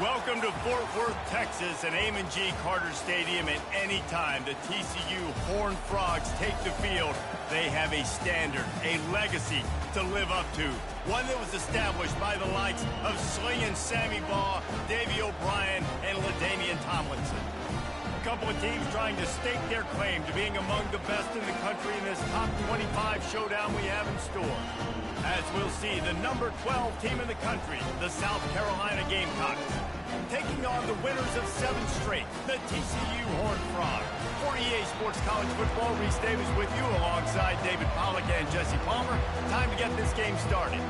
Welcome to Fort Worth, Texas, and Ncaa Carter Stadium. At any time the TCU Horned Frogs take the field, they have a standard, a legacy to live up to. One that was established by the likes of Slingin' Sammy Baugh, Davey O'Brien, and LaDainian Tomlinson. A couple of teams trying to stake their claim to being among the best in the country in this top 25 showdown we have in store. As we'll see, the number 12 team in the country, the South Carolina Gamecocks, taking on the winners of 7 straight, the TCU Horned Frogs. For EA Sports College Football, Reese Davis with you alongside David Pollack and Jesse Palmer. Time to get this game started.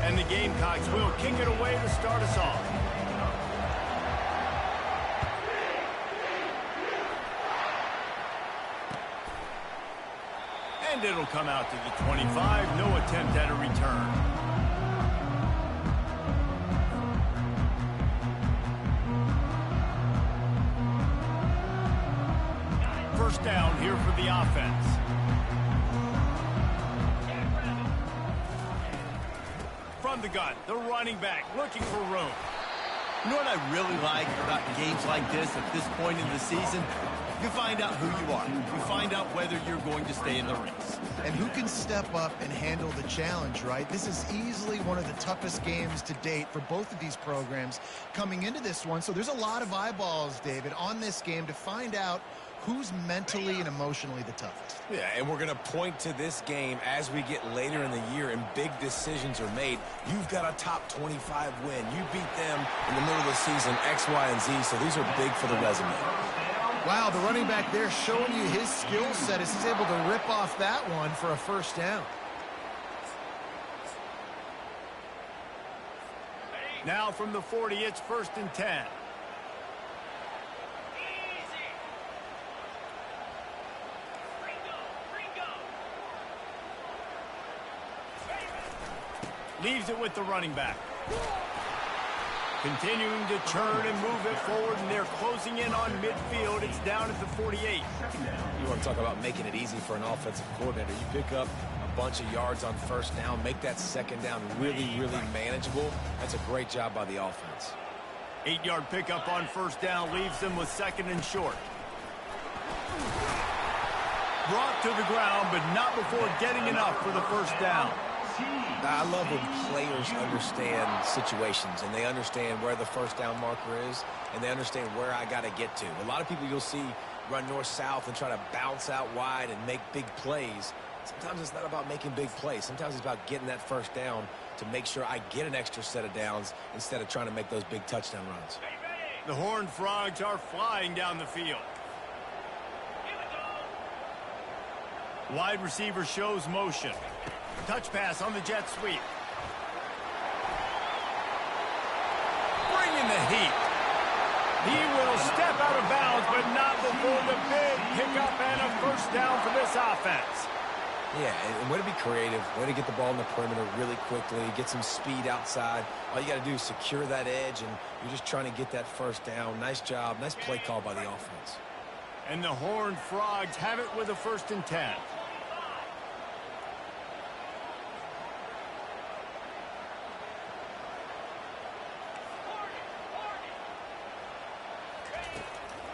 And the Gamecocks will kick it away to start us off. And it'll come out to the 25. No attempt at a return. First down here for the offense. From the gun, the running back looking for room. You know what I really like about games like this at this point in the season? You find out who you are. You find out whether you're going to stay in the race. And who can step up and handle the challenge, right? This is easily one of the toughest games to date for both of these programs coming into this one. So there's a lot of eyeballs, David, on this game to find out who's mentally and emotionally the toughest. Yeah, and we're going to point to this game as we get later in the year and big decisions are made. You've got a top 25 win. You beat them in the middle of the season, X, Y, and Z, so these are big for the resume. Wow, the running back there showing you his skill set as he's able to rip off that one for a first down. Now from the 40, it's 1st and 10. Leaves it with the running back. Continuing to churn and move it forward, and they're closing in on midfield. It's down at the 48. You want to talk about making it easy for an offensive coordinator. You pick up a bunch of yards on first down, make that second down really, really manageable. That's a great job by the offense. 8-yard pickup on first down leaves them with 2nd and short. Brought to the ground, but not before getting enough for the first down. I love when players understand situations and they understand where the first down marker is and they understand where I got to get to. A lot of people you'll see run north-south and try to bounce out wide and make big plays. Sometimes it's not about making big plays. Sometimes it's about getting that first down to make sure I get an extra set of downs instead of trying to make those big touchdown runs. The Horned Frogs are flying down the field. Wide receiver shows motion. Touch pass on the jet sweep. Bringing the heat. He will step out of bounds, but not before the big pickup and a first down for this offense. Yeah, and way to be creative, way to get the ball in the perimeter really quickly, get some speed outside. All you got to do is secure that edge, and you're just trying to get that first down. Nice job, nice play call by the offense. And the Horned Frogs have it with a 1st and 10.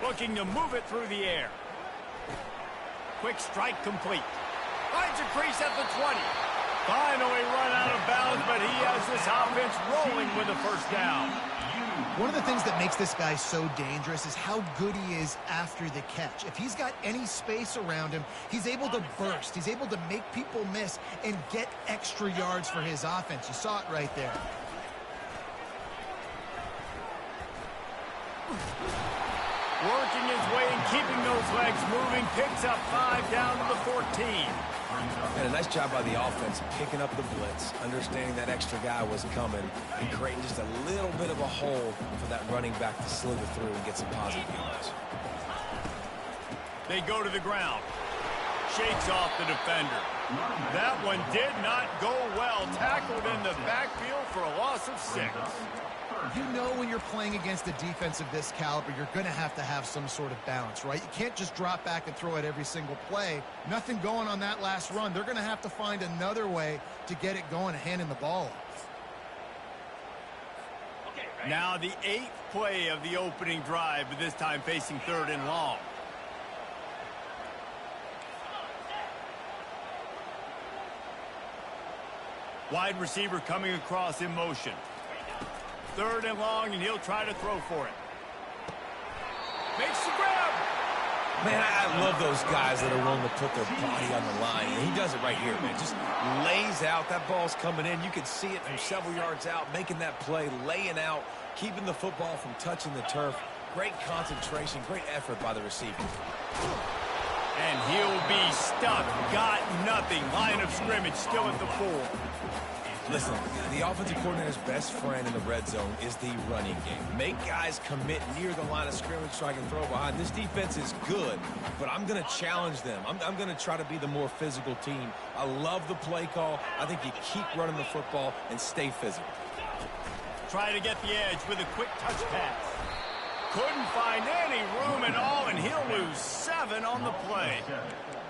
Looking to move it through the air. Quick strike complete. Finds a crease at the 20. Finally run out of bounds, but he has this offense rolling with a first down. One of the things that makes this guy so dangerous is how good he is after the catch. If he's got any space around him, he's able to burst. He's able to make people miss and get extra yards for his offense. You saw it right there. Working his way and keeping those legs moving. Picks up 5 down to the 14. And a nice job by the offense picking up the blitz, understanding that extra guy was coming, and creating just a little bit of a hole for that running back to slither through and get some positive yards. They go to the ground. Shakes off the defender. That one did not go well. Tackled in the backfield for a loss of 6. You know when you're playing against a defense of this caliber, you're going to have some sort of balance, right? You can't just drop back and throw it every single play. Nothing going on that last run. They're going to have to find another way to get it going and handing the ball off. Now the 8th play of the opening drive, but this time facing 3rd and long. Wide receiver coming across in motion. 3rd and long, and he'll try to throw for it. Makes the grab. Man, I love those guys that are willing to put their body on the line. And he does it right here, man. Just lays out. That ball's coming in. You can see it from several yards out, making that play, laying out, keeping the football from touching the turf. Great concentration, great effort by the receiver. And he'll be stuck. Got nothing. Line of scrimmage still at the 4. Listen, the offensive coordinator's best friend in the red zone is the running game. Make guys commit near the line of scrimmage so I can throw behind. This defense is good, but I'm going to challenge them. I'm going to try to be the more physical team. I love the play call. I think you keep running the football and stay physical. Try to get the edge with a quick touch pass. Couldn't find any room at all, and he'll lose 7 on the play.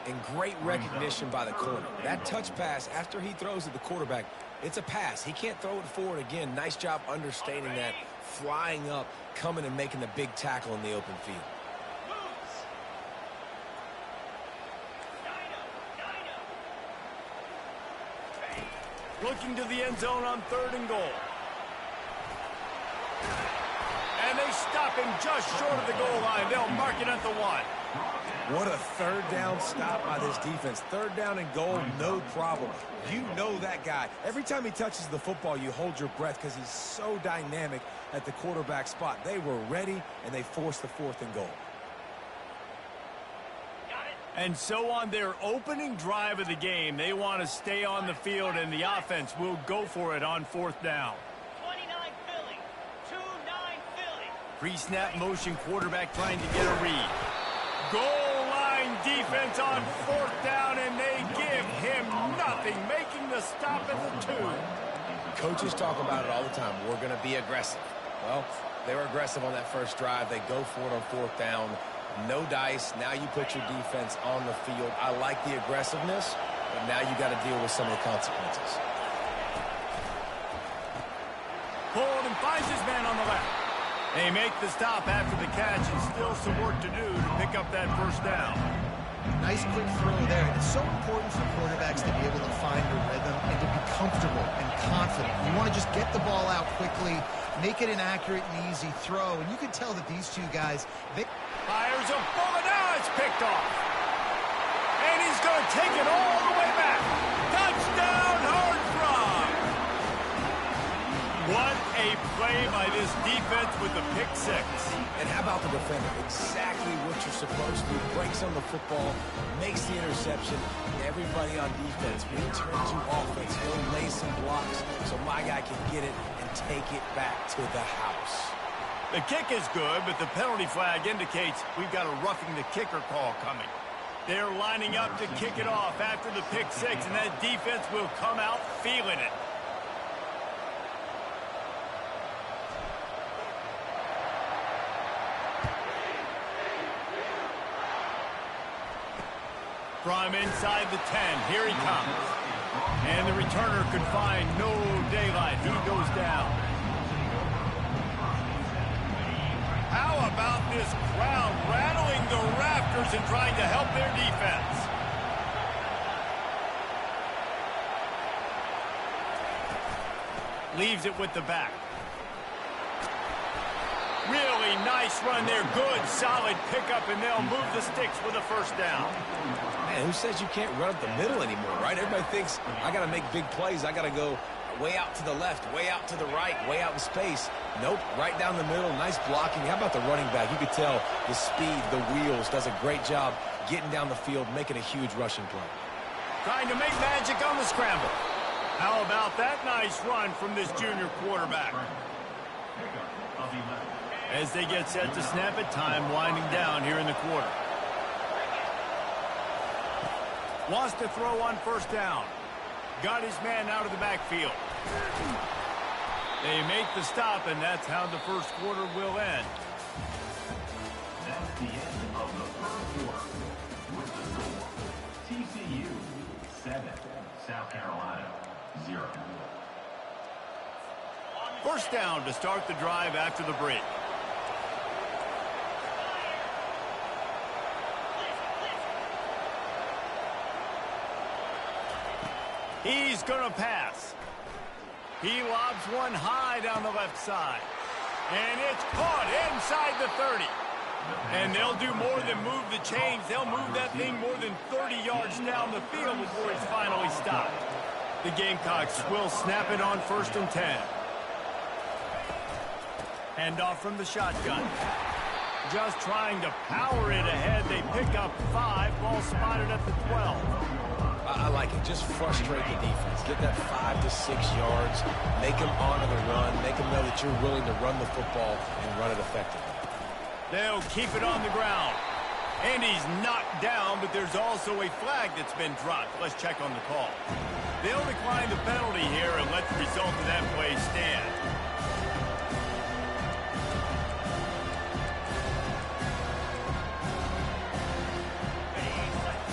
And great recognition by the corner. That touch pass, after he throws at the quarterback, it's a pass. He can't throw it forward again. Nice job understanding that, flying up, coming and making the big tackle in the open field. Looking to the end zone on 3rd and goal. And they stop him just short of the goal line. They'll mark it at the 1. What a 3rd down stop by this defense. 3rd down and goal, no problem. You know that guy. Every time he touches the football, you hold your breath because he's so dynamic at the quarterback spot. They were ready, and they forced the 4th and goal. And so on their opening drive of the game, they want to stay on the field, and the offense will go for it on 4th down. 29 Philly, 2-9 Philly. Pre-snap motion, quarterback trying to get a read. Goal line defense on 4th down, and they give him nothing, making the stop at the 2. Coaches talk about it all the time. We're going to be aggressive. Well, they were aggressive on that first drive. They go for it on 4th down. No dice. Now you put your defense on the field. I like the aggressiveness, but now you got to deal with some of the consequences. Pulled and finds his man on the left. They make the stop after the catch, and still some work to do to pick up that 1st down. Nice quick throw there. It's so important for quarterbacks to be able to find a rhythm and to be comfortable and confident. You want to just get the ball out quickly, make it an accurate and easy throw. And you can tell that these two guys, they fires a bullet. Now it's picked off. And he's going to take it all the way back. Touchdown, Hard Frog. What a play by this defense with the pick 6. And how about the defender? Exactly what you're supposed to do. Breaks on the football, makes the interception. Everybody on defense returns to offense. He'll lay some blocks so my guy can get it and take it back to the house. The kick is good, but the penalty flag indicates we've got a roughing the kicker call coming. They're lining up to kick it off after the pick 6, and that defense will come out feeling it. From inside the 10, here he comes. And the returner could find no daylight. He goes down. How about this crowd rattling the rafters and trying to help their defense? Leaves it with the back. Really nice run there. Good, solid pickup, and they'll move the sticks with a 1st down. Man, who says you can't run up the middle anymore, right? Everybody thinks, I got to make big plays. I got to go way out to the left, way out to the right, way out in space. Nope, right down the middle. Nice blocking. How about the running back? You could tell the speed, the wheels, does a great job getting down the field, making a huge rushing play. Trying to make magic on the scramble. How about that nice run from this junior quarterback? As they get set to snap it, time winding down here in the quarter. Wants to throw on first down. Got his man out of the backfield. They make the stop, and that's how the first quarter will end. That's the end of the first quarter. With the score, TCU 7, South Carolina 0. First down to start the drive after the break. He's going to pass. He lobs one high down the left side. And it's caught inside the 30. And they'll do more than move the chains. They'll move that thing more than 30 yards down the field before it's finally stopped. The Gamecocks will snap it on 1st and 10. Hand off from the shotgun. Just trying to power it ahead. They pick up 5. Ball spotted at the 12. I like it. Just frustrate the defense. Get that 5 to 6 yards. Make them honor the run. Make them know that you're willing to run the football and run it effectively. They'll keep it on the ground. And he's knocked down, but there's also a flag that's been dropped. Let's check on the call. They'll decline the penalty here and let the result of that play stand.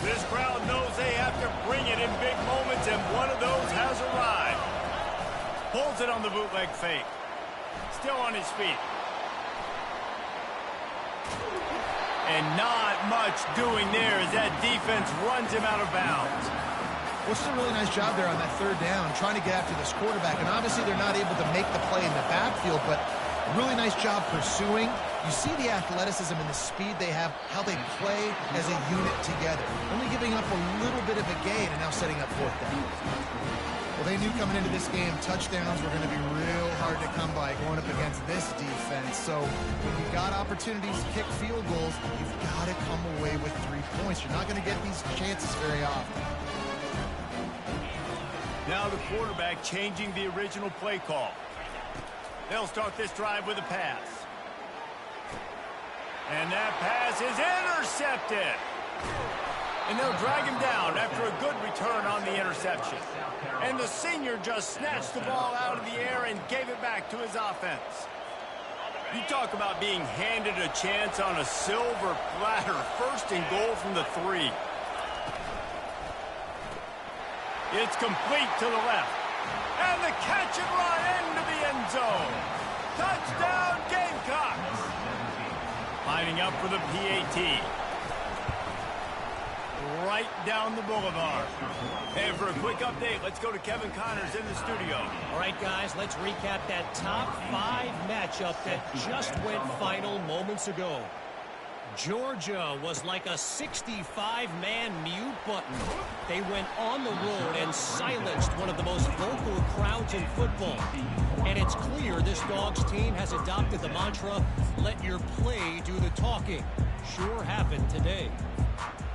This crowd knows they have to bring it in big moments, and one of those has arrived. Pulls it on the bootleg fake. Still on his feet. And not much doing there as that defense runs him out of bounds. Well, it's a really nice job there on that third down, trying to get after this quarterback. And obviously they're not able to make the play in the backfield, but really nice job pursuing. You see the athleticism and the speed they have, how they play as a unit together. Only giving up a little bit of a gain and now setting up 4th down. Well, they knew coming into this game touchdowns were going to be real hard to come by going up against this defense. So when you've got opportunities to kick field goals, you've got to come away with 3 points. You're not going to get these chances very often. Now the quarterback changing the original play call. They'll start this drive with a pass. And that pass is intercepted. And they'll drag him down after a good return on the interception. And the senior just snatched the ball out of the air and gave it back to his offense. You talk about being handed a chance on a silver platter. 1st and goal from the 3. It's complete to the left. And the catch and run into the end zone. Touchdown, Gamecocks. Lining up for the PAT. Right down the boulevard. And for a quick update, let's go to Kevin Connors in the studio. All right, guys, let's recap that top 5 matchup that just went final moments ago. Georgia was like a 65-man mute button. They went on the road and silenced one of the most vocal crowds in football. And it's clear this Dogs team has adopted the mantra, let your play do the talking. Sure happened today.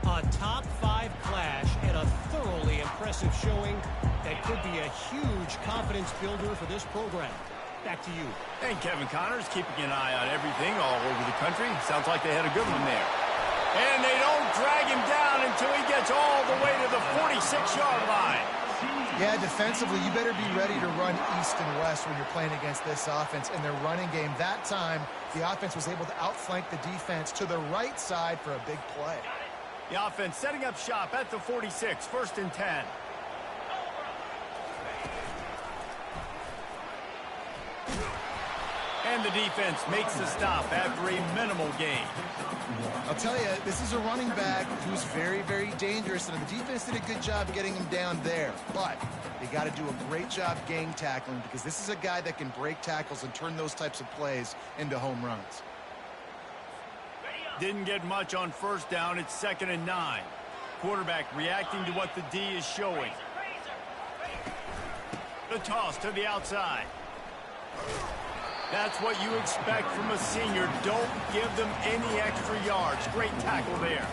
A top 5 clash and a thoroughly impressive showing that could be a huge confidence builder for this program. Back to you. And Kevin Connors keeping an eye on everything all over the country. Sounds like they had a good one there. And they don't drag him down until he gets all the way to the 46-yard line. Yeah, defensively, you better be ready to run east and west when you're playing against this offense. In their running game, that time, the offense was able to outflank the defense to the right side for a big play. The offense setting up shop at the 46, 1st and 10. And the defense makes the stop after a minimal gain. I'll tell you, this is a running back who's very, very dangerous, and the defense did a good job getting him down there. But they got to do a great job gang tackling because this is a guy that can break tackles and turn those types of plays into home runs. Didn't get much on 1st down. It's 2nd and 9. Quarterback reacting to what the D is showing. The toss to the outside. That's what you expect from a senior. Don't give them any extra yards. Great tackle there.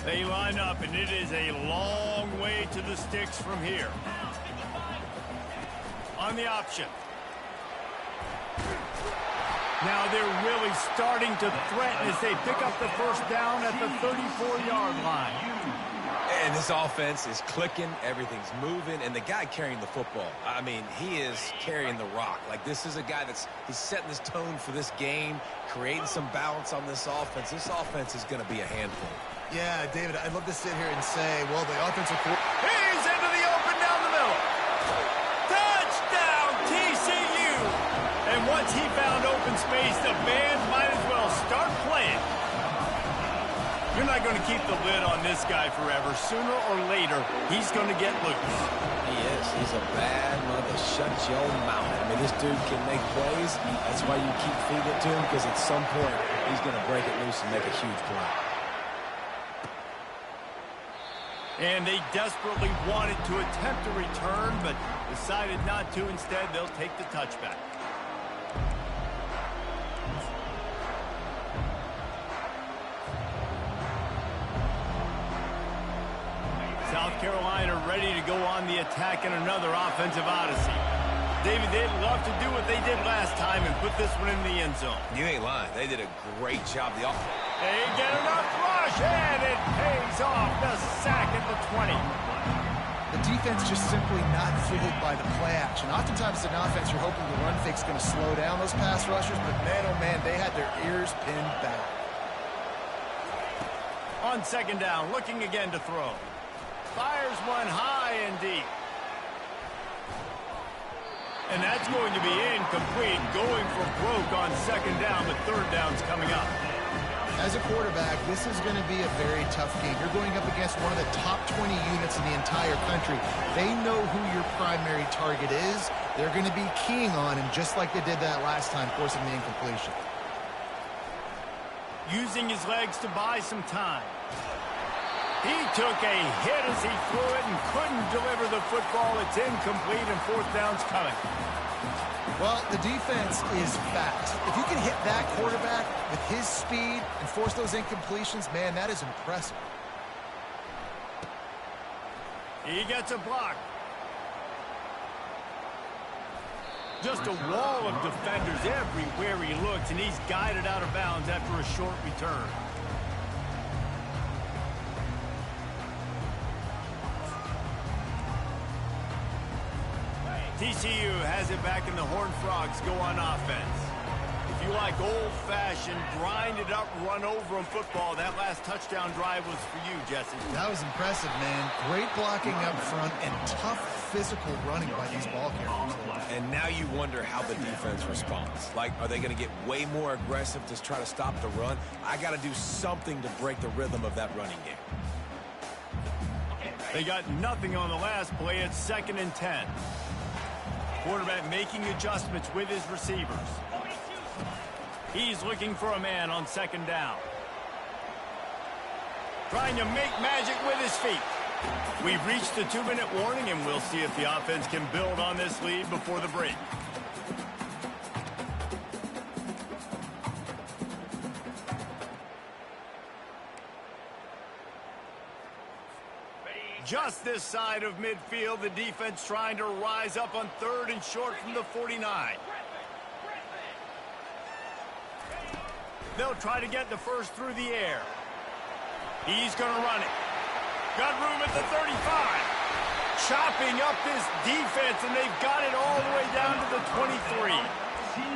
They line up, and it is a long way to the sticks from here. On the option. Now they're really starting to threaten as they pick up the first down at the 34-yard line. And this offense is clicking, everything's moving, and the guy carrying the football, I mean, he is carrying the rock. Like, this is a guy he's setting this tone for this game, creating some balance on this offense. This offense is going to be a handful. Yeah, David, I'd love to sit here and say, well, the offensive coordinator. He's into the open down the middle. Touchdown, TCU. And once he found open space, the band might as well start playing. You're not going to keep the lid on this guy forever. Sooner or later, he's going to get loose. He is. He's a bad mother. Shut your mouth. I mean, this dude can make plays. That's why you keep feeding it to him, because at some point, he's going to break it loose and make a huge play. And they desperately wanted to attempt a return, but decided not to. Instead, they'll take the touchback. South Carolina ready to go on the attack in another offensive odyssey. David, they'd love to do what they did last time and put this one in the end zone. You ain't lying. They did a great job. They get enough rush, and it pays off. The sack at the 20. The defense just simply not fooled by the play action. Oftentimes, as an offense, you're hoping the run fake's going to slow down those pass rushers, but man, oh man, they had their ears pinned back. On second down, looking again to throw. Fires one high and deep. And that's going to be incomplete. Going for broke on second down, but third down's coming up. As a quarterback, this is going to be a very tough game. You're going up against one of the top 20 units in the entire country. They know who your primary target is. They're going to be keying on him just like they did that last time, forcing the incompletion. Using his legs to buy some time. He took a hit as he threw it and couldn't deliver the football. It's incomplete, and fourth down's coming. Well, the defense is fast. If you can hit that quarterback with his speed and force those incompletions, man, that is impressive. He gets a block. Just a wall of defenders everywhere he looks, and he's guided out of bounds after a short return. TCU has it back, and the Horned Frogs go on offense. If you like old-fashioned, grind-it-up, run-over-'em football, that last touchdown drive was for you, Jesse. That was impressive, man. Great blocking up front and tough physical running by these ball carriers. And now you wonder how the defense responds. Like, are they going to get way more aggressive to try to stop the run? I got to do something to break the rhythm of that running game. They got nothing on the last play. It's 2nd and 10. Quarterback making adjustments with his receivers. He's looking for a man on second down. Trying to make magic with his feet. We've reached the 2-minute warning, and we'll see if the offense can build on this lead before the break. Just this side of midfield, the defense trying to rise up on 3rd and short from the 49. They'll try to get the first through the air. He's going to run it. Got room at the 35. Chopping up this defense, and they've got it all the way down to the 23.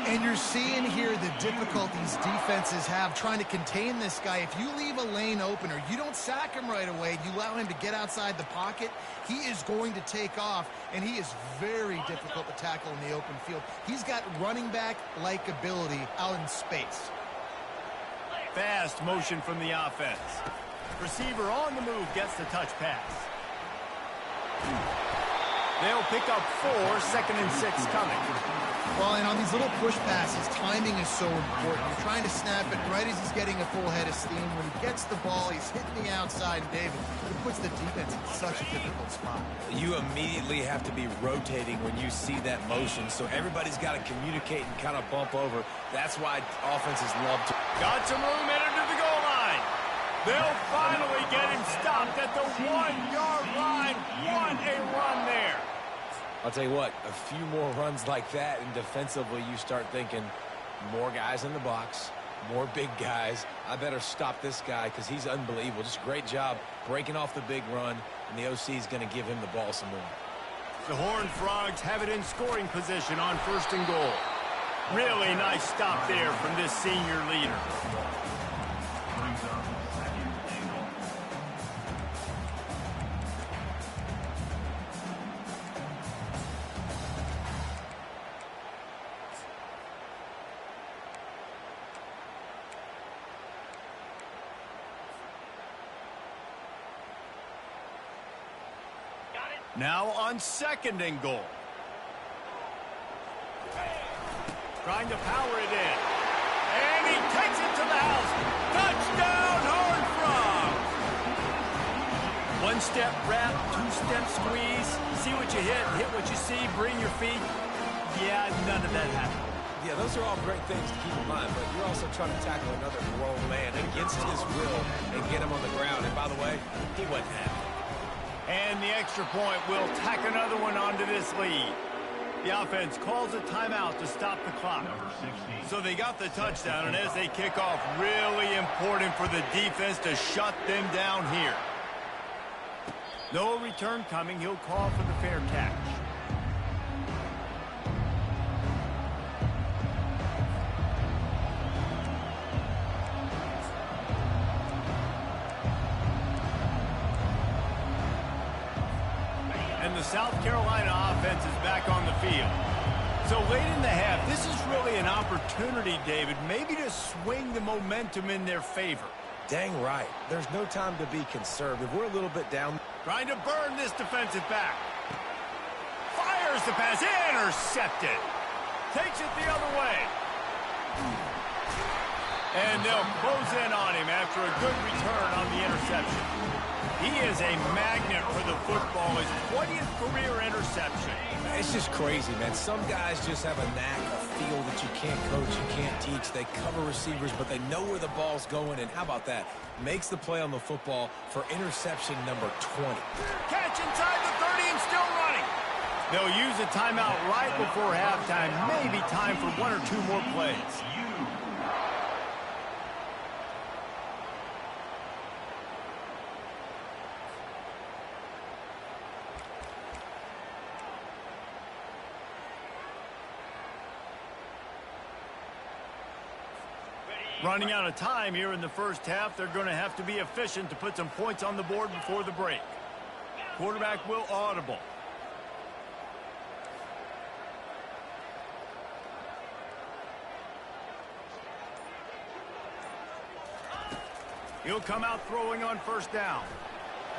And you're seeing here the difficulties defenses have trying to contain this guy. If you leave a lane open or you don't sack him right away, you allow him to get outside the pocket, he is going to take off, and he is very difficult to tackle in the open field. He's got running back-like ability out in space. Fast motion from the offense. Receiver on the move gets the touch pass. They'll pick up 4, 2nd and 6 coming. Well, and on these little push passes, timing is so important. You're trying to snap it right as he's getting a full head of steam. When he gets the ball, he's hitting the outside, and David, it puts the defense in such a difficult spot. You immediately have to be rotating when you see that motion, so everybody's got to communicate and kind of bump over. That's why offenses love to. Got some room headed to the goal line. They'll finally get him stopped at the 1-yard line. What a run there. I'll tell you what, a few more runs like that, and defensively you start thinking, More guys in the box, more big guys. I better stop this guy because he's unbelievable. Just a great job breaking off the big run, and the OC is going to give him the ball some more. The Horned Frogs have it in scoring position on 1st and goal. Really nice stop there from this senior leader. Brings up second and goal. Now on 2nd and goal. Trying to power it in. And he takes it to the house. Touchdown, Horned Frogs! One-step wrap, two-step squeeze. See what you hit what you see, bring your feet. Yeah, none of that happened. Yeah, those are all great things to keep in mind, but you're also trying to tackle another grown man against his will and get him on the ground. And by the way, he wasn't happy. And the extra point will tack another one onto this lead. The offense calls a timeout to stop the clock. Number 16. So they got the touchdown, and as they kick off, really important for the defense to shut them down here. No return coming. He'll call for the fair catch. And the South Carolina offense is back on the field. So late in the half, this is really an opportunity, David, maybe to swing the momentum in their favor. Dang right. There's no time to be conservative. We're a little bit down. Trying to burn this defensive back. Fires the pass. Intercepted. Takes it the other way. And they'll close in on him after a good return on the interception. He is a magnet for the football. His 20th career interception. It's just crazy, man. Some guys just have a knack, a feel that you can't coach, you can't teach. They cover receivers, but they know where the ball's going. And how about that? Makes the play on the football for interception number 20. Catch inside the 30 and still running. They'll use a timeout right before halftime. Maybe time for one or two more plays. Running out of time here in the first half. They're going to have to be efficient to put some points on the board before the break. Quarterback will audible. He'll come out throwing on 1st down.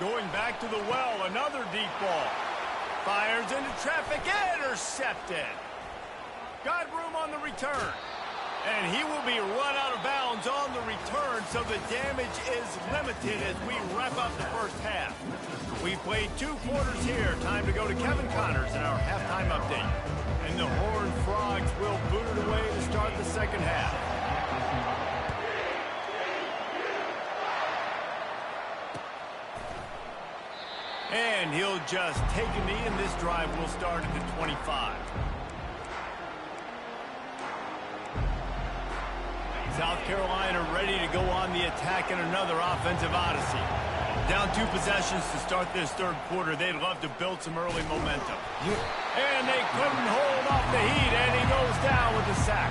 Going back to the well, another deep ball. Fires into traffic, intercepted. Got room on the return. And he will be run out of bounds on the return, so the damage is limited as we wrap up the first half. We've played 2 quarters here. Time to go to Kevin Connors in our halftime update. And the Horned Frogs will boot it away to start the second half. And he'll just take a knee, and this drive will start at the 25. South Carolina ready to go on the attack in another offensive odyssey. Down 2 possessions to start this third quarter. They'd love to build some early momentum. And they couldn't hold off the heat, and he goes down with the sack.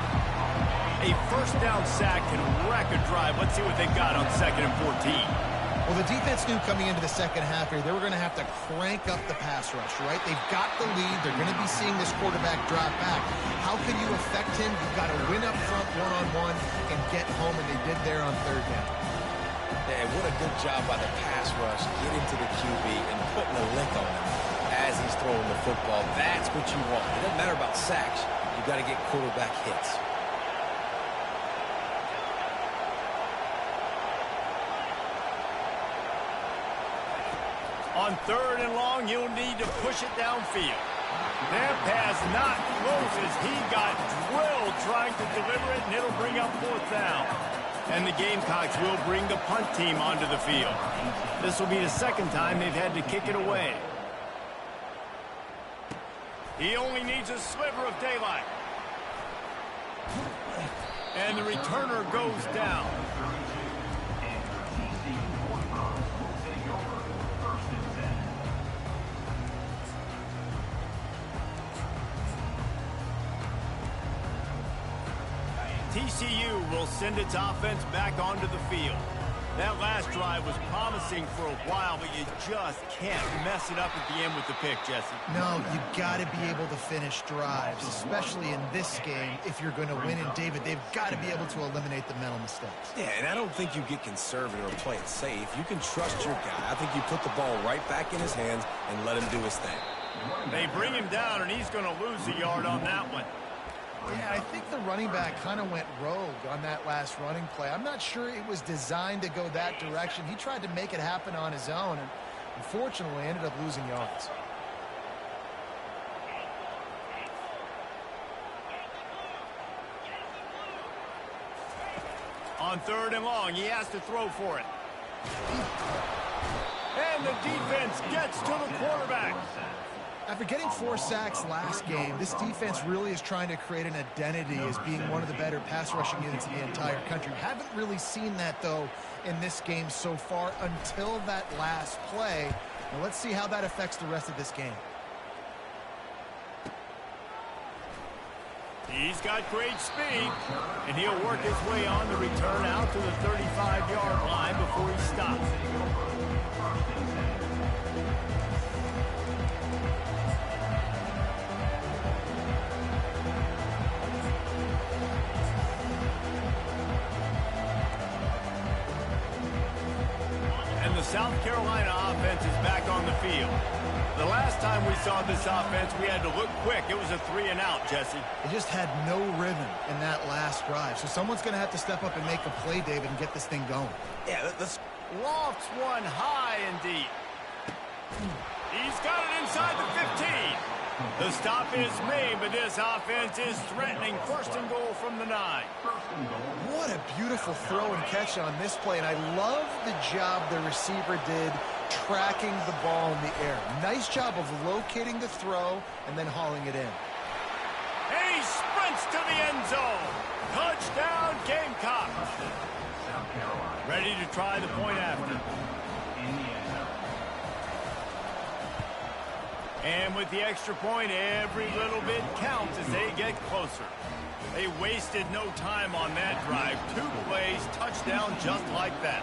A first down sack can wreck a drive. Let's see what they've got on 2nd and 14. Well, the defense knew coming into the second half here, they were going to have to crank up the pass rush, right? They've got the lead. They're going to be seeing this quarterback drop back. How can you affect him? You've got to win up front one-on-one and get home, and they did there on 3rd down. Man, what a good job by the pass rush, getting to the QB and putting a lick on him as he's throwing the football. That's what you want. It doesn't matter about sacks. You've got to get quarterback hits. On 3rd and long, you'll need to push it downfield. That pass not close as he got drilled trying to deliver it, and it'll bring up 4th down. And the Gamecocks will bring the punt team onto the field. This will be the 2nd time they've had to kick it away. He only needs a sliver of daylight. And the returner goes down. TCU will send its offense back onto the field. That last drive was promising for a while, but you just can't mess it up at the end with the pick, Jesse. No, you got to be able to finish drives, especially in this game. If you're going to win, and David, they've got to be able to eliminate the mental mistakes. Yeah, and I don't think you get conservative or play it safe. You can trust your guy. I think you put the ball right back in his hands and let him do his thing. They bring him down, and he's going to lose a yard on that one. Yeah, I think the running back kind of went rogue on that last running play. I'm not sure it was designed to go that direction. He tried to make it happen on his own, and unfortunately ended up losing yards. On 3rd and long, he has to throw for it. And the defense gets to the quarterback. After getting 4 sacks last game, this defense really is trying to create an identity as being one of the better pass rushing units in the entire country. Haven't really seen that, though, in this game so far until that last play. Now let's see how that affects the rest of this game. He's got great speed, and he'll work his way on the return out to the 35-yard line before he stops. The South Carolina offense is back on the field. The last time we saw this offense, we had to look quick. It was a 3-and-out, Jesse. It just had no rhythm in that last drive. So someone's going to have to step up and make a play, David, and get this thing going. Yeah, let's... Lofts one high and deep. He's got it inside the 15. The stop is made, but this offense is threatening 1st and goal from the 9. What a beautiful throw and catch on this play, and I love the job the receiver did tracking the ball in the air. Nice job of locating the throw and then hauling it in. And he sprints to the end zone. Touchdown, Gamecock. Ready to try the point after. And with the extra point, every little bit counts as they get closer. They wasted no time on that drive. 2 plays, touchdown just like that.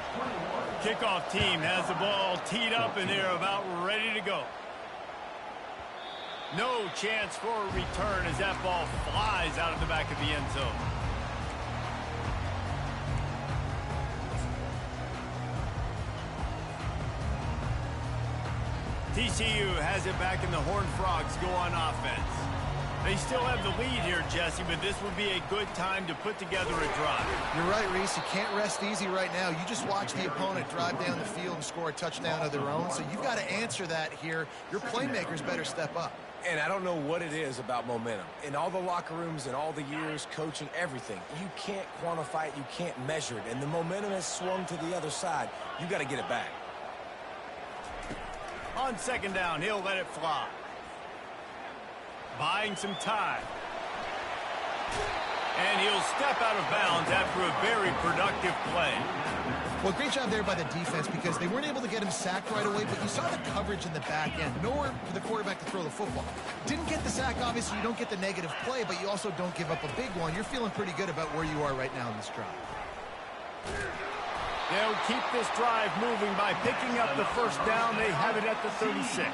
Kickoff team has the ball teed up and they're about ready to go. No chance for a return as that ball flies out of the back of the end zone. TCU has it back, and the Horned Frogs go on offense. They still have the lead here, Jesse, but this would be a good time to put together a drive. You're right, Reese. You can't rest easy right now. You just watch the opponent drive down the field and score a touchdown of their own, so you've got to answer that here. Your playmakers better step up. And I don't know what it is about momentum. In all the locker rooms and all the years, coaching, everything, you can't quantify it, you can't measure it, and the momentum has swung to the other side. You got to get it back. On 2nd down, he'll let it fly. Buying some time. And he'll step out of bounds after a very productive play. Well, great job there by the defense because they weren't able to get him sacked right away, but you saw the coverage in the back end. Nowhere for the quarterback to throw the football. Didn't get the sack, obviously. You don't get the negative play, but you also don't give up a big one. You're feeling pretty good about where you are right now in this drive. They'll keep this drive moving by picking up the 1st down. They have it at the 36.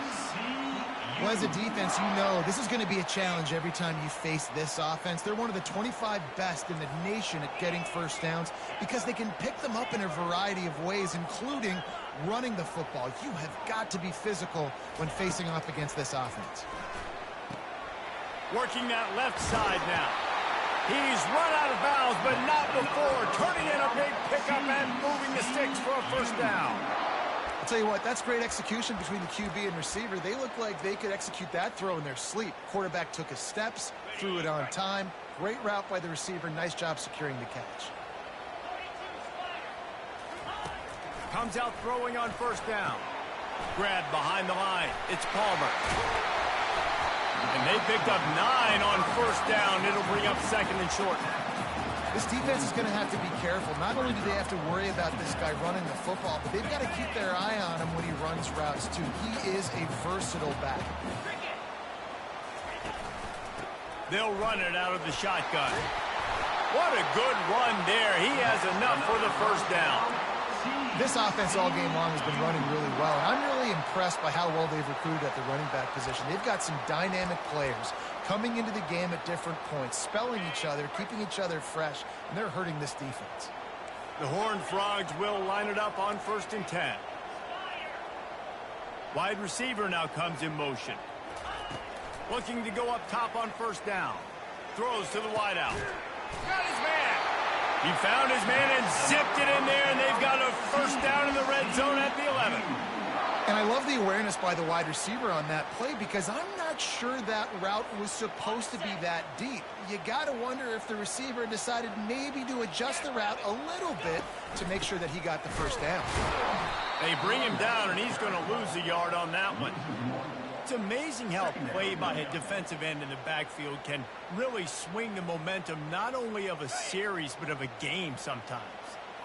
Well, as a defense, you know this is going to be a challenge every time you face this offense. They're one of the 25 best in the nation at getting 1st downs because they can pick them up in a variety of ways, including running the football. You have got to be physical when facing off against this offense. Working that left side now. He's run out of bounds, but not before. Turning in a big pickup and moving the sticks for a 1st down. I'll tell you what, that's great execution between the QB and receiver. They look like they could execute that throw in their sleep. Quarterback took his steps, threw it on time. Great route by the receiver. Nice job securing the catch. Comes out throwing on 1st down. Grab behind the line. It's Palmer. And they picked up 9 on 1st down. It'll bring up 2nd and short. This defense is going to have to be careful. Not only do they have to worry about this guy running the football, but they've got to keep their eye on him when he runs routes, too. He is a versatile back. They'll run it out of the shotgun. What a good run there. He has enough for the first down. This offense all game long has been running really well, and I'm really impressed by how well they've recruited at the running back position. They've got some dynamic players coming into the game at different points, spelling each other, keeping each other fresh, and they're hurting this defense. The Horned Frogs will line it up on 1st and 10. Wide receiver now comes in motion. Looking to go up top on 1st down. Throws to the wideout. Got his man. He found his man and zipped it in there, and they've got a 1st down in the red zone at the 11. And I love the awareness by the wide receiver on that play because I'm not sure that route was supposed to be that deep. You got to wonder if the receiver decided maybe to adjust the route a little bit to make sure that he got the 1st down. They bring him down, and he's going to lose a yard on that one. It's amazing how play by a defensive end in the backfield can really swing the momentum not only of a series but of a game sometimes.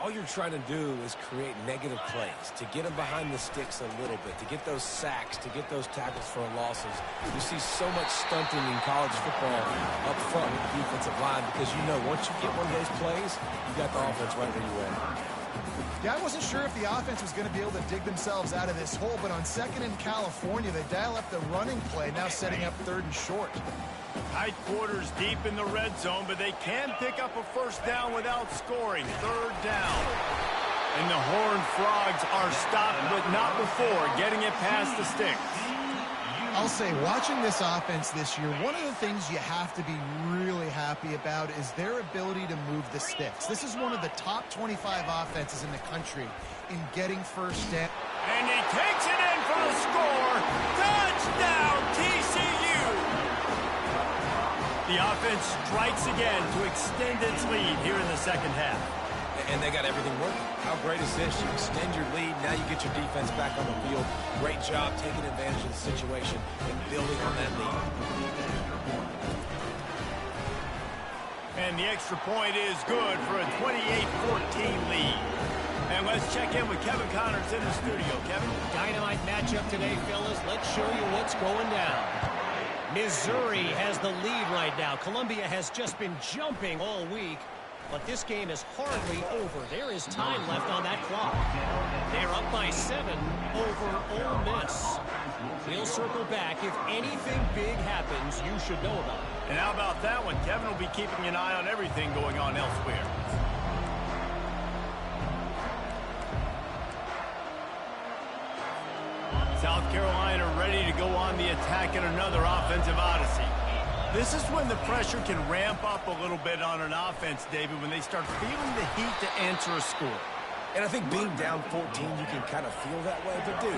All you're trying to do is create negative plays, to get them behind the sticks a little bit, to get those sacks, to get those tackles for losses. You see so much stunting in college football up front with the defensive line because you know once you get one of those plays, you got the offense right where you want. Yeah, I wasn't sure if the offense was going to be able to dig themselves out of this hole, but on 2nd in California, they dial up the running play, now setting up 3rd and short. Tight quarters deep in the red zone, but they can pick up a 1st down without scoring. 3rd down. And the Horned Frogs are stopped, but not before getting it past the sticks. I'll say, watching this offense this year, one of the things you have to be really happy about is their ability to move the sticks. This is one of the top 25 offenses in the country in getting 1st down. And he takes it in for the score. Touchdown, TCU! The offense strikes again to extend its lead here in the 2nd half. And they got everything working. How great is this? You extend your lead, now you get your defense back on the field. Great job taking advantage of the situation and building on that lead. And the extra point is good for a 28-14 lead. And let's check in with Kevin Connors in the studio. Kevin? Dynamite matchup today, fellas. Let's show you what's going down. Missouri has the lead right now. Columbia has just been jumping all week. But this game is hardly over. There is time left on that clock. They're up by 7 over Ole Miss. We'll circle back. If anything big happens, you should know about it. And how about that one? Kevin will be keeping an eye on everything going on elsewhere. South Carolina ready to go on the attack in another offensive odyssey. This is when the pressure can ramp up a little bit on an offense, David, when they start feeling the heat to answer a score. And I think being down 14, you can kind of feel that way. But, dude,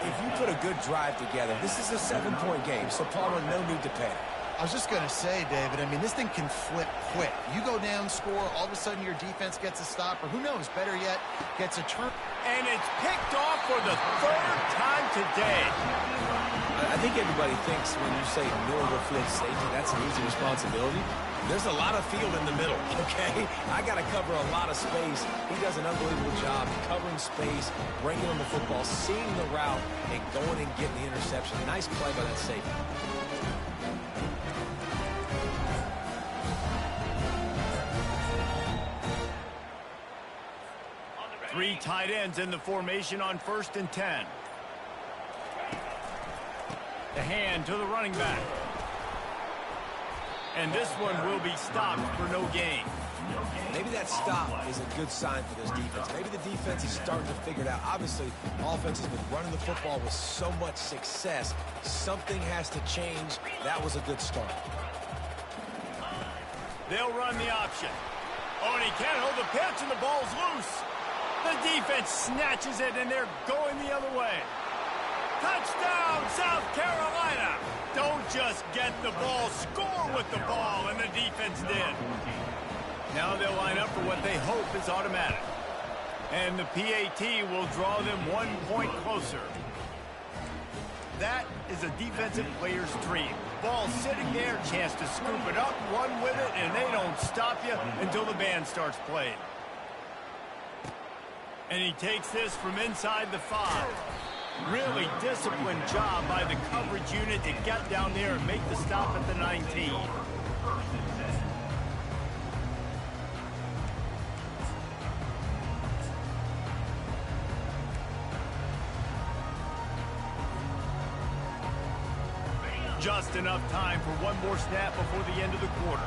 if you put a good drive together, this is a 7-point game, so Palmer, no need to panic. I was just going to say, David, I mean, this thing can flip quick. You go down, score, all of a sudden your defense gets a stop, or who knows, better yet, gets a turn. And it's picked off for the 3rd time today. I think everybody thinks when you say middle of the field safety, that's an easy responsibility. There's a lot of field in the middle, okay? I got to cover a lot of space. He does an unbelievable job covering space, bringing on the football, seeing the route, and going and getting the interception. Nice play by that safety. Three tight ends in the formation on 1st and 10. The hand to the running back. And this one will be stopped for no gain. Maybe that stop is a good sign for this defense. Maybe the defense is starting to figure it out. Obviously, offense has been running the football with so much success. Something has to change. That was a good start. They'll run the option. Oh, and he can't hold the pitch, and the ball's loose. The defense snatches it, and they're going the other way. Touchdown, South Carolina. Don't just get the ball, score with the ball, and the defense did. Now they'll line up for what they hope is automatic. And the PAT will draw them 1 point closer. that is a defensive player's dream. Ball sitting there, chance to scoop it up, run with it, and they don't stop you until the band starts playing. And he takes this from inside the 5. Really disciplined job by the coverage unit to get down there and make the stop at the 19. Just enough time for one more snap before the end of the quarter.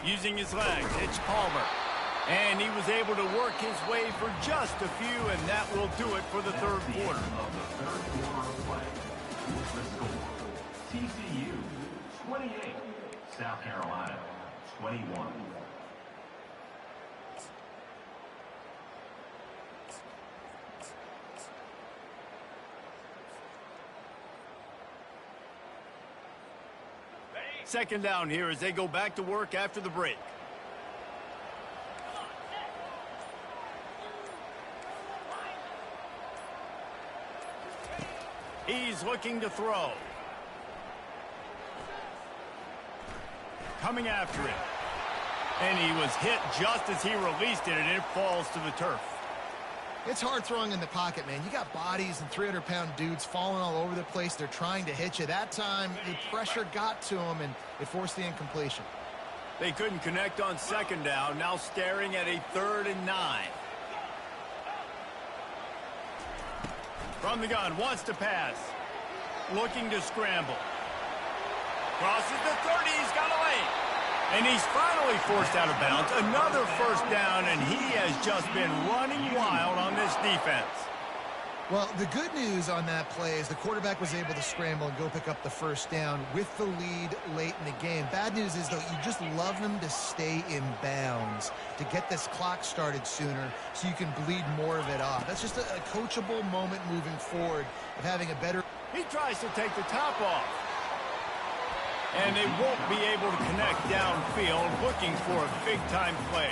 Using his legs, it's Palmer. And he was able to work his way for just a few, and that will do it for the third quarter. Of the third quarter of play. The score, TCU 28, South Carolina 21. Second down here as they go back to work after the break. He's looking to throw. Coming after it. And he was hit just as he released it, and it falls to the turf. It's hard throwing in the pocket, man. You got bodies and 300-pound dudes falling all over the place. They're trying to hit you. That time, the pressure got to him, and it forced the incompletion. They couldn't connect on second down. Now staring at a 3rd and 9. From the gun, wants to pass. Looking to scramble. Crosses the 30, he's got a lane. And he's finally forced out of bounds. Another first down, and he has just been running wild on this defense. Well, the good news on that play is the quarterback was able to scramble and go pick up the first down with the lead late in the game. Bad news is, though, you just love him to stay in bounds to get this clock started sooner so you can bleed more of it off. That's just a coachable moment moving forward of having a better... He tries to take the top off. And they won't be able to connect downfield, looking for a big-time play.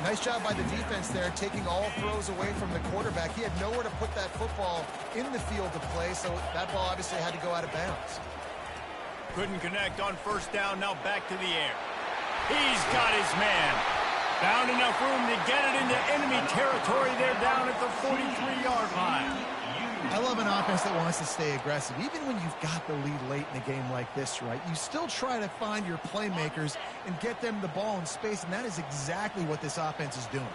Nice job by the defense there, taking all throws away from the quarterback. He had nowhere to put that football in the field to play, so that ball obviously had to go out of bounds. Couldn't connect on first down, now back to the air. He's got his man. Found enough room to get it into enemy territory there down at the 43-yard line. I love an offense that wants to stay aggressive. Even when you've got the lead late in a game like this, right, you still try to find your playmakers and get them the ball in space, and that is exactly what this offense is doing.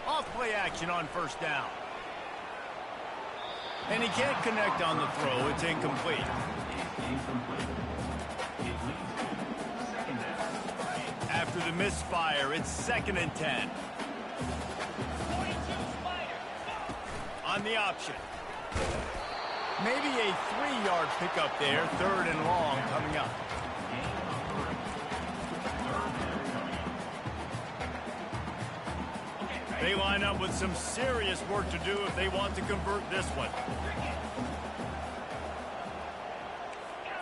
Off-play action on first down. And he can't connect on the throw. It's incomplete. After the misfire, it's 2nd and 10. On the option. Maybe a 3-yard pickup there. 3rd and long coming up. They line up with some serious work to do if they want to convert this one.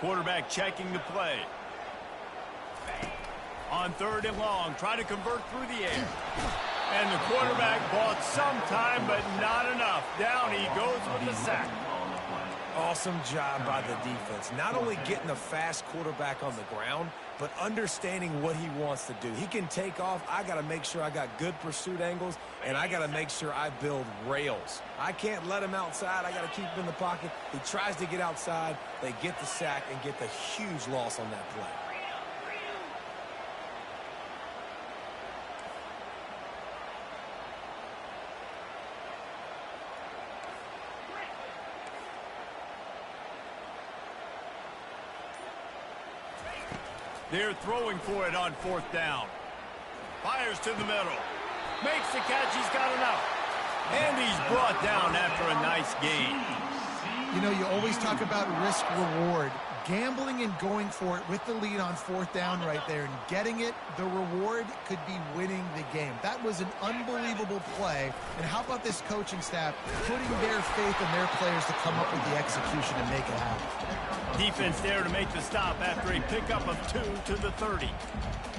Quarterback checking the play. On 3rd and long, try to convert through the air. And the quarterback bought some time, but not enough. Down he goes with the sack. Awesome job by the defense. Not only getting a fast quarterback on the ground, but understanding what he wants to do. He can take off. I got to make sure I got good pursuit angles, and I got to make sure I build rails. I can't let him outside. I got to keep him in the pocket. He tries to get outside. They get the sack and get the huge loss on that play. They're throwing for it on 4th down. Fires to the middle. Makes the catch. He's got enough. And he's brought down after a nice gain. You know, you always talk about risk-reward. Gambling and going for it with the lead on 4th down right there and getting it, the reward could be winning the game. That was an unbelievable play. And how about this coaching staff putting their faith in their players to come up with the execution and make it happen. Defense there to make the stop after a pickup of 2 to the 30.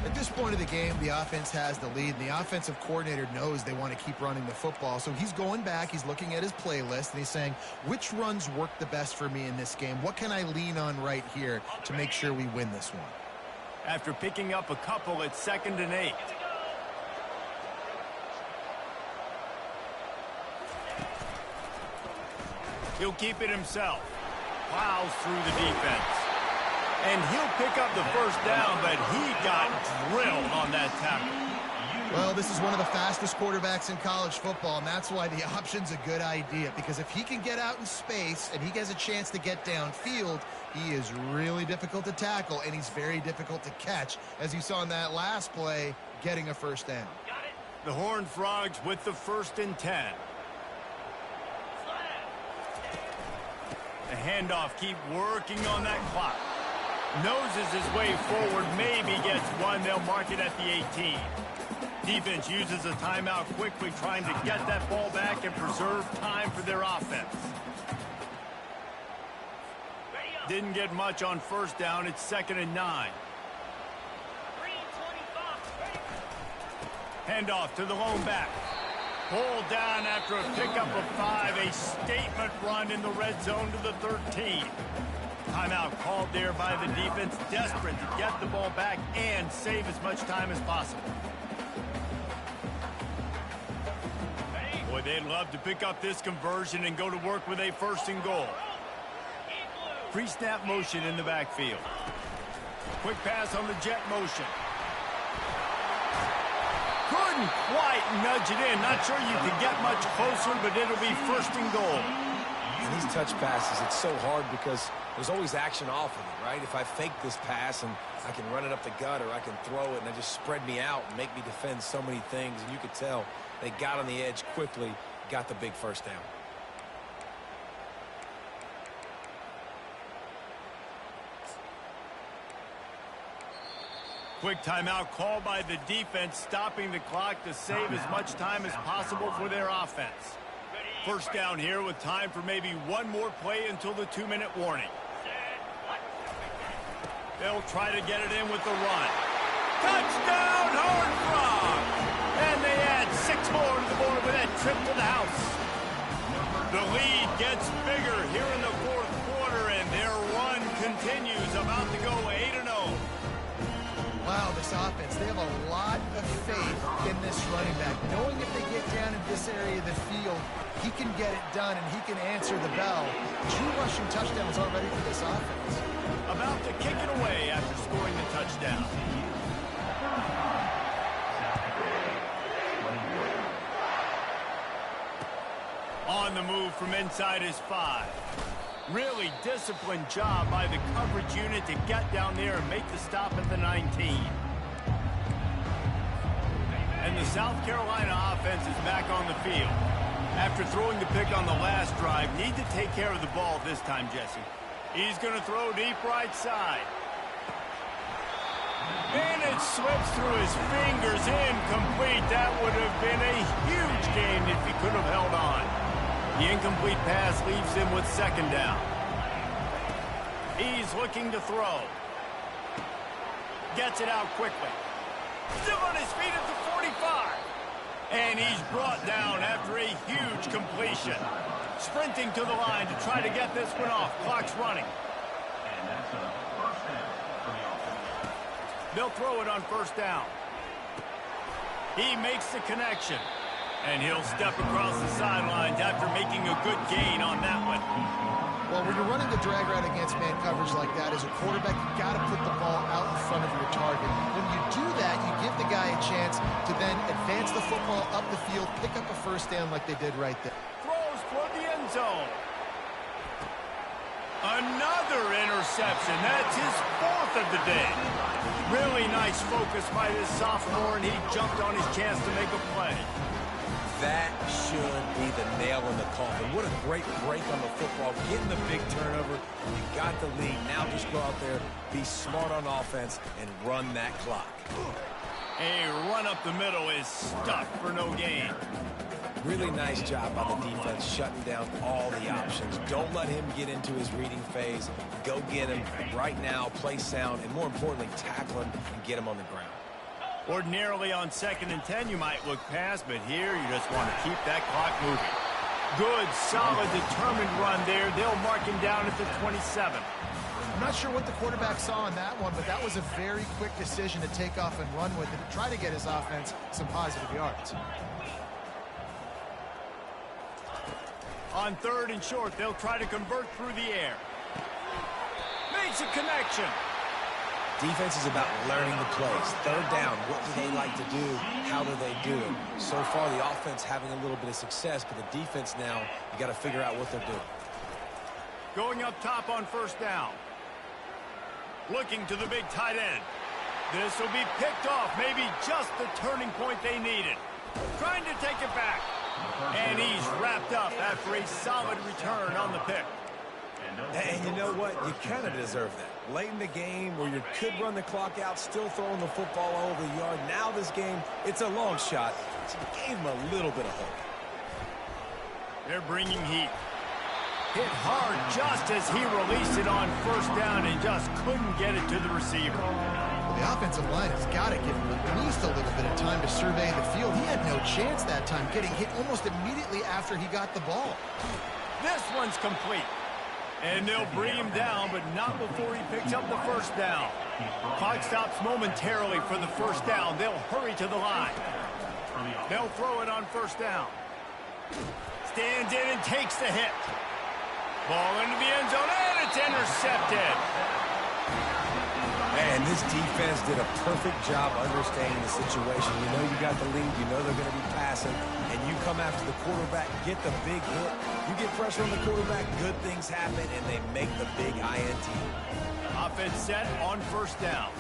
At this point of the game, the offense has the lead, and the offensive coordinator knows they want to keep running the football. So he's going back, he's looking at his playlist, and he's saying, which runs work the best for me in this game? What can I lean on right here to make sure we win this one? After picking up a couple, it's 2nd and 8. He'll keep it himself. Plows through the defense. And he'll pick up the first down, but he got drilled on that tackle. Well, this is one of the fastest quarterbacks in college football, and that's why the option's a good idea. Because if he can get out in space and he gets a chance to get downfield, he is really difficult to tackle, and he's very difficult to catch, as you saw in that last play, getting a first down. The Horned Frogs with the 1st and 10. The handoff, keep working on that clock. Noses his way forward, maybe gets one. They'll mark it at the 18. Defense uses a timeout quickly, trying to get that ball back and preserve time for their offense. Didn't get much on 1st down. It's 2nd and 9. Handoff to the lone back. Pulled down after a pickup of 5. A statement run in the red zone to the 13. Timeout called there by the defense, desperate to get the ball back and save as much time as possible. Boy, they'd love to pick up this conversion and go to work with a 1st and goal. Pre-snap motion in the backfield. Quick pass on the jet motion. Couldn't quite nudge it in. Not sure you could get much closer, but it'll be 1st and goal. And these touch passes, it's so hard because there's always action off of it, right? If I fake this pass and I can run it up the gut, or I can throw it and they just spread me out and make me defend so many things. And you could tell they got on the edge quickly, got the big 1st down. Quick timeout called by the defense, stopping the clock to save as much time as possible for their offense. 1st down here with time for maybe one more play until the 2-minute warning. They'll try to get it in with the run. Touchdown, Horned Frogs! And they add 6 more to the board with that trip to the house. The lead gets bigger here in the 4th quarter, and their run continues, about to go 8-0. Wow, this offense, they have a lot of faith in this running back. Knowing if they get down in this area of the field, he can get it done and he can answer the bell. 2 rushing touchdowns already for this offense. About to kick it away after scoring the touchdown. On the move from inside his 5. Really disciplined job by the coverage unit to get down there and make the stop at the 19. And the South Carolina offense is back on the field. After throwing the pick on the last drive, need to take care of the ball this time, Jesse. He's going to throw deep right side. And it slips through his fingers, incomplete. That would have been a huge gain if he could have held on. The incomplete pass leaves him with 2nd down. He's looking to throw. Gets it out quickly. Still on his feet at the 45. And he's brought down after a huge completion. Sprinting to the line to try to get this one off. Clock's running. And that's a 1st down for the offense. They'll throw it on 1st down. He makes the connection. And he'll step across the sidelines after making a good gain on that one. Well, when you're running the drag route against man coverage like that, as a quarterback, you got to put the ball out in front of your target. When you do that, you give the guy a chance to then advance the football up the field, pick up a 1st down like they did right there. Throws toward the end zone. Another interception. That's his 4th of the day. Really nice focus by this sophomore, and he jumped on his chance to make a play. That should be the nail in the coffin. What a great break on the football. Getting the big turnover. You got the lead. Now just go out there, be smart on offense, and run that clock. A run up the middle is stuffed for no gain. Really nice job by the defense shutting down all the options. Don't let him get into his reading phase. Go get him right now, play sound, and more importantly, tackle him and get him on the ground. Ordinarily on 2nd and 10, you might look past, but here you just want to keep that clock moving. Good, solid, determined run there. They'll mark him down at the 27. I'm not sure what the quarterback saw on that one, but that was a very quick decision to take off and run with it to try to get his offense some positive yards. On 3rd and short, they'll try to convert through the air. Makes a connection. Defense is about learning the plays. 3rd down, what do they like to do? How do they do it? So far, the offense having a little bit of success, but the defense now, you got to figure out what they're doing. Going up top on 1st down. Looking to the big tight end. This will be picked off. Maybe just the turning point they needed. Trying to take it back. And he's wrapped up after a solid return on the pick. And you know what? You kind of deserve that. Late in the game where you could run the clock out, still throwing the football all over the yard. Now this game, it's a long shot, so you gave him a little bit of hope. They're bringing heat. Hit hard just as he released it on 1st down and just couldn't get it to the receiver. Well, the offensive line has got to give him at least a little bit of time to survey the field. He had no chance that time, getting hit almost immediately after he got the ball. This one's complete. And they'll bring him down, but not before he picks up the 1st down. Clock stops momentarily for the 1st down. They'll hurry to the line. They'll throw it on 1st down. Stands in and takes the hit. Ball into the end zone, and it's intercepted. And this defense did a perfect job understanding the situation. You know you got the lead. You know they're going to be passing. And you come after the quarterback, get the big hit. You get pressure on the quarterback, good things happen, and they make the big INT. Offense set on 1st down.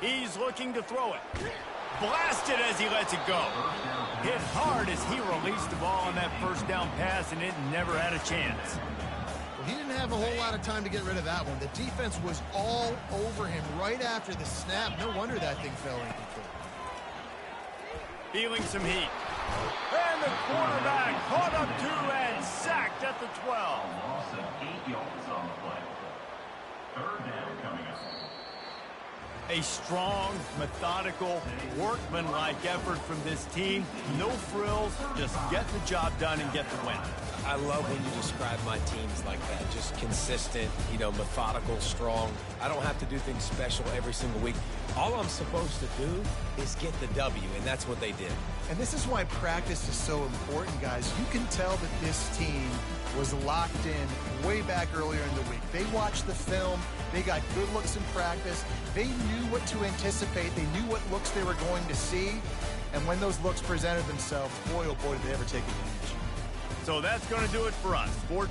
He's looking to throw it. Blasted as he lets it go. Hit hard as he released the ball on that 1st down pass, and it never had a chance. He didn't have a whole lot of time to get rid of that one. The defense was all over him right after the snap. No wonder that thing fell incomplete. Feeling some heat. And the quarterback caught up to and sacked at the 12. Loss of 8 yards on the play. 3rd down coming up. A strong, methodical, workmanlike effort from this team. No frills, just get the job done and get the win. I love when you describe my teams like that. Just consistent, methodical, strong. I don't have to do things special every single week. All I'm supposed to do is get the W, and that's what they did. And this is why practice is so important, guys. You can tell that this team was locked in way back earlier in the week. They watched the film. They got good looks in practice. They knew what to anticipate. They knew what looks they were going to see. And when those looks presented themselves, boy, oh boy, did they ever take advantage. So that's going to do it for us. For